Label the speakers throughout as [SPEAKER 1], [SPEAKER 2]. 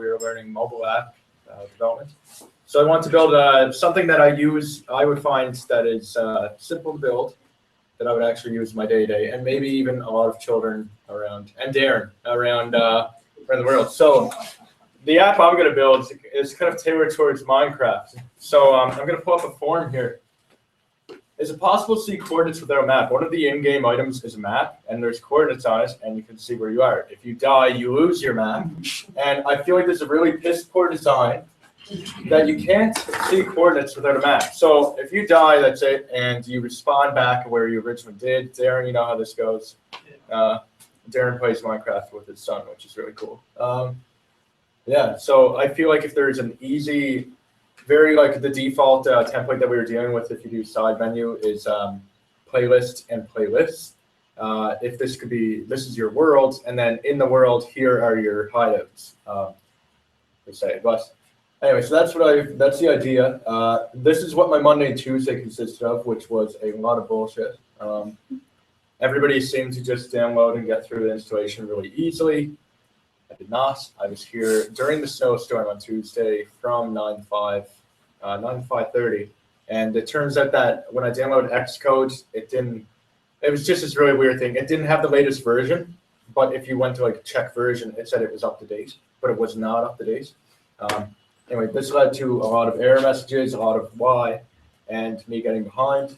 [SPEAKER 1] we were learning mobile app development. So I want to build something that I would find that is simple to build, that I would actually use my day-to-day, and maybe even a lot of children around, and Darren, around the world. So the app I'm going to build is kind of tailored towards Minecraft. So I'm going to pull up a form here. Is it possible to see coordinates without a map? One of the in-game items is a map, and there's coordinates on it, and you can see where you are. If you die, you lose your map. And I feel like there's a really piss-poor design that you can't see coordinates without a map. So if you die, that's it, and you respawn back where you originally did. Darren, you know how this goes. Darren plays Minecraft with his son, which is really cool. Yeah, so I feel like if there's an easy, very like the default template that we were dealing with, if you do side menu, is playlist and playlists. If this could be, this is your world, and then in the world, here are your hideouts, per se. But anyway, so that's the idea. This is what my Monday and Tuesday consisted of, which was a lot of bullshit. Everybody seemed to just download and get through the installation really easily. I did not. I was here during the snowstorm on Tuesday from 9 to 5:30, and it turns out that when I downloaded Xcode, it was just this really weird thing. It didn't have the latest version, but if you went to like check version, it said it was up to date, but it was not up to date. Anyway, this led to a lot of error messages, a lot of why, and me getting behind.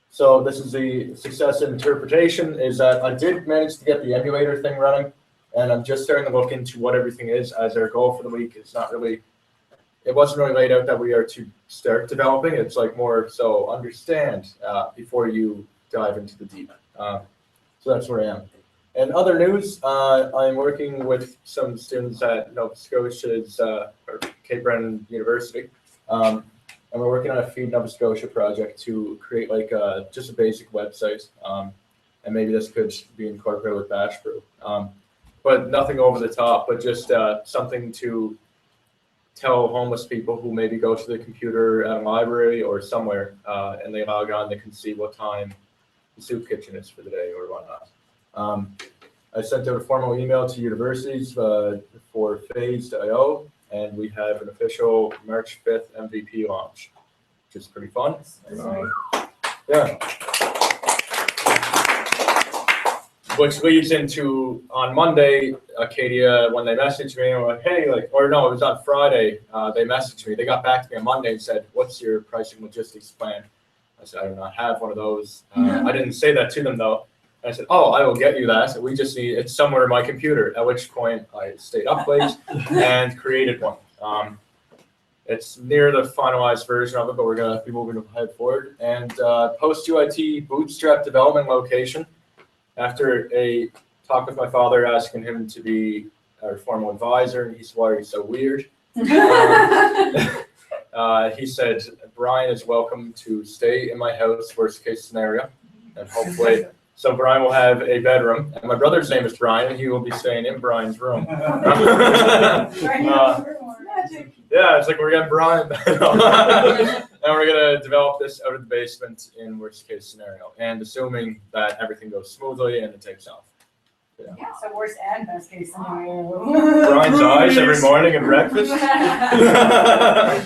[SPEAKER 1] So this is the success interpretation, is that I did manage to get the emulator thing running, and I'm just starting to look into what everything is as our goal for the week. It wasn't really laid out that we are to start developing. It's like more so understand before you dive into the deep. So that's where I am. And other news, I'm working with some students at Nova Scotia's or Cape Breton University. And we're working on a Feed Nova Scotia project to create like just a basic website. And maybe this could be incorporated with Bash Brew. But nothing over the top, but just something to tell homeless people who maybe go to the computer at a library or somewhere, and they log on, they can see what time the soup kitchen is for the day or whatnot. I sent out a formal email to universities for phased.io, and we have an official March 5th MVP launch, which is pretty fun. Yeah. Which leads into, on Monday, Acadia, when they messaged me, I'm like, hey, like, or no, it was on Friday, they messaged me. They got back to me on Monday and said, what's your pricing logistics plan? I said, I do not have one of those. I didn't say that to them, though. And I said, oh, I will get you that. We just need, it's somewhere in my computer, at which point I stayed up late and created one. It's near the finalized version of it, but we're going to be moving ahead forward. And post-UIT bootstrap development location. After a talk with my father, asking him to be our formal advisor, and he said, why are you so weird? He said, Brian is welcome to stay in my house, worst case scenario. And hopefully, so Brian will have a bedroom. And my brother's name is Brian, and he will be staying in Brian's room. Yeah, it's like we're getting Brian. And we're going to develop this out of the basement in worst case scenario, and assuming that everything goes smoothly and it takes off.
[SPEAKER 2] Yeah, so worst and best case scenario.
[SPEAKER 1] Brian's eyes every morning at breakfast.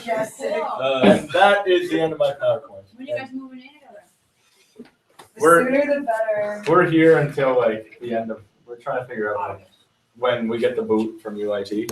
[SPEAKER 2] Yes.
[SPEAKER 1] And that is the end of my PowerPoint.
[SPEAKER 3] When are you guys moving in together?
[SPEAKER 2] The sooner the better.
[SPEAKER 1] We're here until like the end of, we're trying to figure out like when we get the boot from UIT.